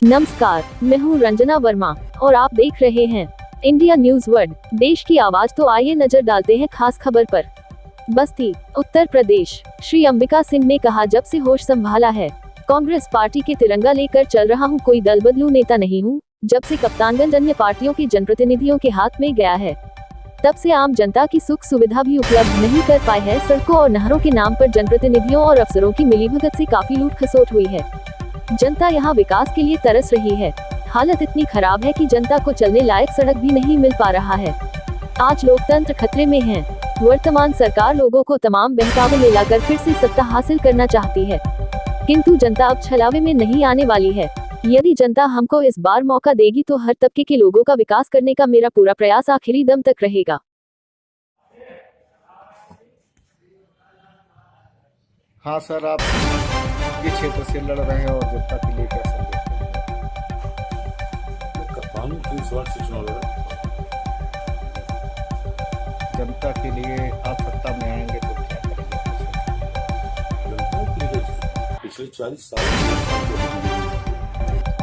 नमस्कार, मैं हूँ रंजना वर्मा और आप देख रहे हैं इंडिया न्यूज वर्ल्ड, देश की आवाज। तो आइए नजर डालते हैं खास खबर पर। बस्ती, उत्तर प्रदेश। श्री अंबिका सिंह ने कहा, जब से होश संभाला है कांग्रेस पार्टी के तिरंगा लेकर चल रहा हूँ, कोई दल बदलू नेता नहीं हूँ। जब से कप्तानगंज अन्य पार्टियों के जनप्रतिनिधियों के हाथ में गया है, तब से आम जनता की सुख सुविधा भी उपलब्ध नहीं कर पाए है। सड़कों और नहरों के नाम पर जनप्रतिनिधियों और अफसरों की मिलीभगत से काफी लूट खसोट हुई है। जनता यहाँ विकास के लिए तरस रही है। हालत इतनी खराब है कि जनता को चलने लायक सड़क भी नहीं मिल पा रहा है। आज लोकतंत्र खतरे में है। वर्तमान सरकार लोगों को तमाम बहकावे में लाकर फिर से सत्ता हासिल करना चाहती है, किंतु जनता अब छलावे में नहीं आने वाली है। यदि जनता हमको इस बार मौका देगी तो हर तबके के लोगों का विकास करने का मेरा पूरा प्रयास आखिरी दम तक रहेगा। हाँ सर, आप किस क्षेत्र से लड़ रहे हैं और जनता के लिए क्या संदेश देंगे? कप्तान 30 वर्ष से चुनाव लड़ रहे। जनता के लिए आप सत्ता में आएंगे तो क्या करेंगे? जनता के लिए पिछले 40 साल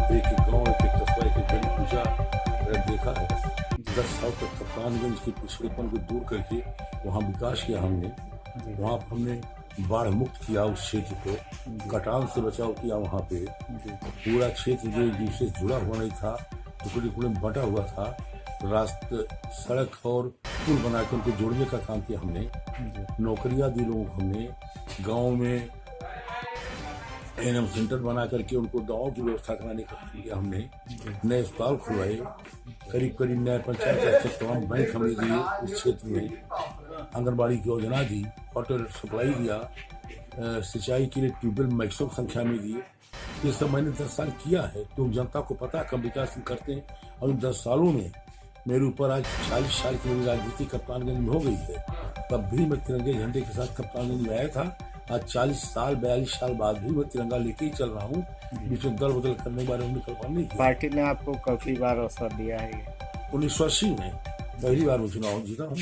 एक गाँव, एक कस्बा, एक गली पूजा देखा है। 10 साल तक कप्तानगंज के पिछड़ेपन को दूर करके वहाँ विकास किया हमने। वहाँ हमने बाढ़ मुक्त किया उस क्षेत्र को, कटान से बचाव किया। वहाँ पे पूरा क्षेत्र जो एक दूसरे से जुड़ा हुआ नहीं था, टुकड़े टुकड़े में बटा हुआ था, रास्ते, सड़क और पुल बनाकर उनको जोड़ने का काम किया हमने। नौकरियां दी लोगों को हमने। गाँव में एनएम सेंटर बना करके उनको दवाओं की व्यवस्था कराने का काम किया हमने। नए अस्पताल खुलवाए, करीब करीब नए पंचायत तमाम बैंक हमने दिए उस क्षेत्र में। आंगनबाड़ी की योजना दी, वाटर सप्लाई दिया, सिंचाई के लिए ट्यूबवेल मैक्सिमम संख्या में दिए। ये सब मैंने 10 साल किया है। तो जनता को पता कब विकास करते हैं। और इन 10 सालों में मेरे ऊपर आज 40 साल की मेरी राजनीति कप्तानगंज में हो गई है। तब भी मैं तिरंगे झंडे के साथ कप्तानगंज में आया था। आज 40 साल 42 साल बाद भी मैं तिरंगा लेके ही चल रहा हूँ। बीच में दल बदल करने के बारे में कल्पना नहीं की। पार्टी ने आपको काफी बार अवसर दिया है। 1980 में पहली बार मैं चुनाव जीता हूँ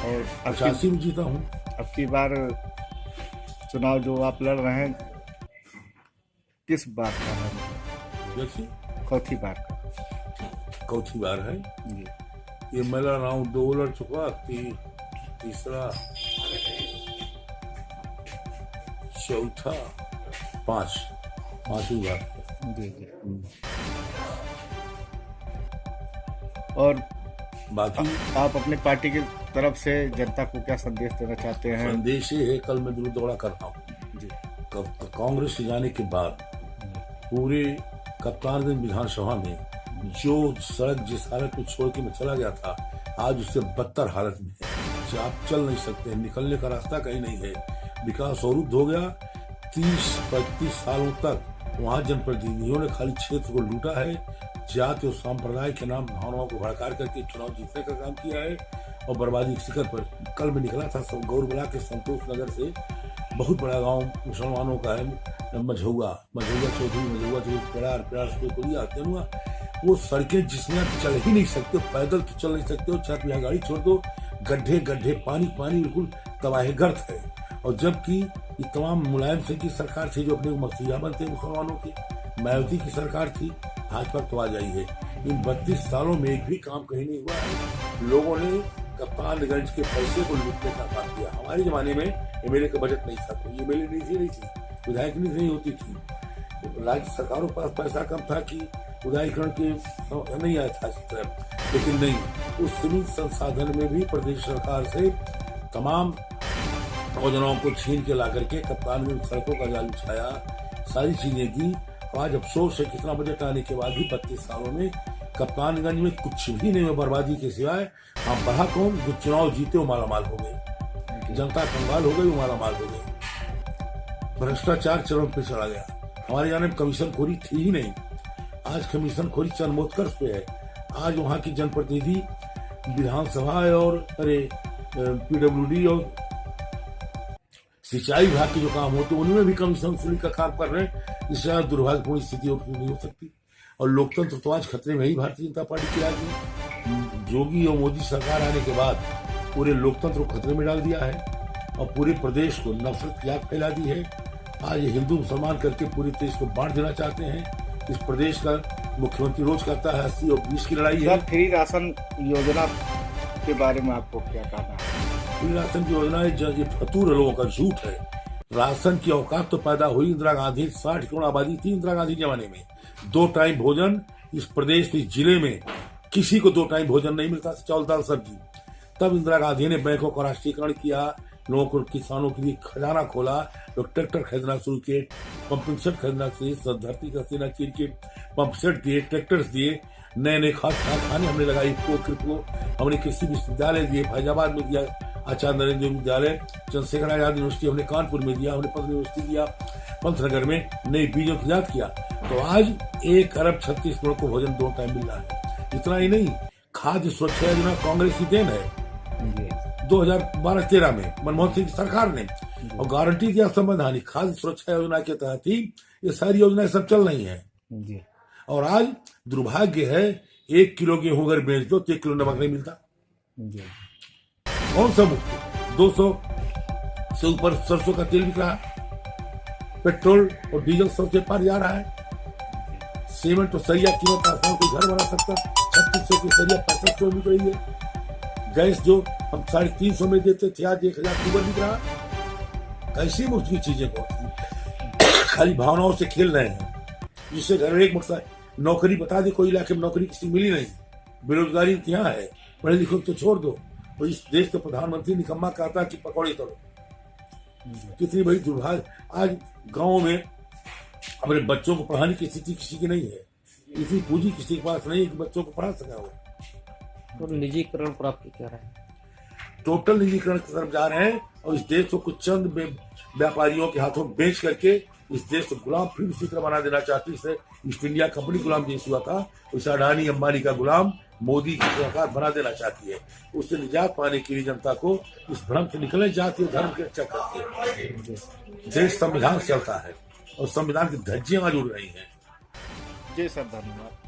और 85 में जीता हूँ। अब की बार चुनाव जो आप लड़ रहे हैं, किस बात का है? देखिए, चौथी बार का। चौथी बार है जी। ये मैं लड़ रहा हूँ। 2 लड़ चुका, तीसरा, चौथा, पांचवी बार है। जी जी। और बाकी आप अपनी पार्टी की तरफ से जनता को क्या संदेश देना चाहते हैं? संदेश ये है, कल मैं दूर दौड़ा कर रहा हूँ जी। कांग्रेस से जाने के बाद पूरे कप्तानगंज विधानसभा में जो सड़क जिस हालत में छोड़ के मैं चला गया था, आज उससे बदतर हालत में है। जो आप चल नहीं सकते, निकलने का रास्ता कहीं नहीं है। विकास अवरुद्ध हो गया। 30-35 सालों तक वहाँ जनप्रतिनिधियों ने खाली क्षेत्र को लूटा है। जाति और संप्रदाय के नाम भावनाओं को भड़का करके चुनाव जीतने का काम किया है और बर्बादी के शिखर पर। कल मैं निकला था गौरबला के संतोष नगर से, बहुत बड़ा गांव मुसलमानों का है, मझौआ चौधरी, प्यार, वो सड़कें जिसमें आप चल ही नहीं सकते, पैदल तो चल नहीं सकते हो, चाहे यहाँ गाड़ी छोड़ दो, गड्ढे, पानी बिल्कुल तबाहीगर्द है। और जबकि ये तमाम मुलायम सिंह की सरकार थी, जो अपने मसीहा बनते मुसलमानों की, मायावती की सरकार थी, भाजपा तो आ जाई है। इन 32 सालों में एक भी काम कहीं नहीं हुआ है। लोगों ने कप्तानगंज के पैसे को लूटने का काम किया। हमारे जमाने में एमएलए का बजट नहीं था, कोई एमएलए नहीं थी, विधायक नहीं होती थी। राज्य सरकारों के पास पैसा कम था कि विधायकरण के नहीं आया था इस तरह। लेकिन नहीं, उस सीमित संसाधन में भी प्रदेश सरकार से तमाम योजनाओं को छीन के ला करके कप्तानगंज सड़कों का जाल बिछाया, सारी चीजें की। आज अफसोस है, कितना बजट आने के बाद भी 32 सालों में कप्तानगंज में कुछ भी नहीं है बर्बादी के सिवाय। आप बढ़ा कौन? जो चुनाव जीते वो मालामाल हो गए, जनता कंगाल हो गई, वो मालामाल हो गई। भ्रष्टाचार चरम पे चला गया। हमारे जाने में कमीशन खोरी थी ही नहीं, आज कमीशन खोरी चरमोत्कर्ष पे है। आज वहाँ की जनप्रतिनिधि विधानसभा और पीडब्ल्यूडी और सिंचाई विभाग के जो काम होते हैं उनमें भी कमीशन वसूली का काम कर रहे हैं। इससे दुर्भाग्यपूर्ण स्थिति और नहीं हो सकती। और लोकतंत्र तो आज खतरे में ही भारतीय जनता पार्टी की राज में। योगी और मोदी सरकार आने के बाद पूरे लोकतंत्र को खतरे में डाल दिया है और पूरे प्रदेश को नफरत की आग फैला दी है। आज हिंदू मुसलमान करके पूरे देश को बांट देना चाहते हैं। इस प्रदेश का मुख्यमंत्री रोज कहता है 80 और 20 की लड़ाई है। सर, फ्री राशन योजना के बारे में आपको क्या कहना है? फ्री राशन की योजना ये फतूर लोगों का झूठ है। राशन की औकात तो पैदा हुई इंदिरा गांधी, 60 करोड़ आबादी थी इंदिरा गांधी के जमाने में। 2 टाइम भोजन इस प्रदेश, इस जिले में किसी को 2 टाइम भोजन नहीं मिलता, चावल दाल सब्जी। तब इंदिरा गांधी ने बैंकों का राष्ट्रीयकरण किया, लोगों को, किसानों के लिए खजाना खोला, लोग ट्रैक्टर खरीदना शुरू किए, पंपिंग सेट खरीदना शुरू, धरती का सीना चीर के पंप सेट दिए, ट्रैक्टर्स दिए, नए नए कारखाने हमने लगाई, को हमने कृषि विश्वविद्यालय दिए, फैजाबाद में दिया, आचार्य नरेंद्र विद्यालय, चंद्रशेखर आजाद यूनिवर्सिटी हमने कानपुर में दिया, हमने पंत यूनिवर्सिटी दिया, पंतनगर में नई बीजों की इजाद किया। तो आज 1 अरब 36 करोड़ को भोजन 2 टाइम मिल रहा है। इतना ही नहीं, खाद्य सुरक्षा योजना कांग्रेस की देन है। 2012-13 में मनमोहन सिंह की सरकार ने और गारंटी दिया संवैधानिक खाद्य सुरक्षा योजना के तहत ही ये सारी योजनाएं सब चल रही हैं। और आज दुर्भाग्य है, 1 किलो गेहूं अगर बेच दो तो 1 किलो नमक नहीं मिलता। कौन सा मुफ्त? 200 से ऊपर सरसों का तेल बिक रहा है, पेट्रोल और डीजल सबसे पार जा रहा है। सीमेंट और सरिया कीमत आसान कोई घर बना सकता, 3600 की सरिया 6500 बिक रही है। गैस जो हम 350 में देते थे आज 1000 ऊपर बिक रहा। कैसी मुफ्त की चीजें को खाली भावनाओं से खेल रहे हैं, जिससे घर में एक मोटरसाइकिल नौकरी बता दे, कोई इलाके में नौकरी किसी मिली नहीं, बेरोजगारी क्या है, पढ़े लिखो तो छोड़ दो। और इस देश के प्रधानमंत्री निकम्मा कहता कि पकौड़े तलो। कितनी बड़ी दुर्भाग्य, आज गाँव में अपने बच्चों को पढ़ाने की स्थिति किसी की नहीं है, इतनी पूंजी किसी के पास नहीं है कि बच्चों को पढ़ा सका हो। तो निजीकरण पर आप क्या रहे हैं? टोटल निजीकरण की तरफ जा रहे हैं और इस देश को कुछ चंद व्यापारियों के हाथों बेच करके इस देश को गुलाम फिर उसी तरह बना देना चाहती है। ईस्ट इंडिया कंपनी गुलाम देश हुआ था, उस अडानी अंबानी का गुलाम मोदी की सरकार बना देना चाहती है। उससे निजात पाने के लिए जनता को इस भ्रम से निकलने जाती है, धर्म की रक्षा करती है। देश संविधान चलता है और संविधान की धज्जियां जुड़ रही हैं। जी सर, धन्यवाद।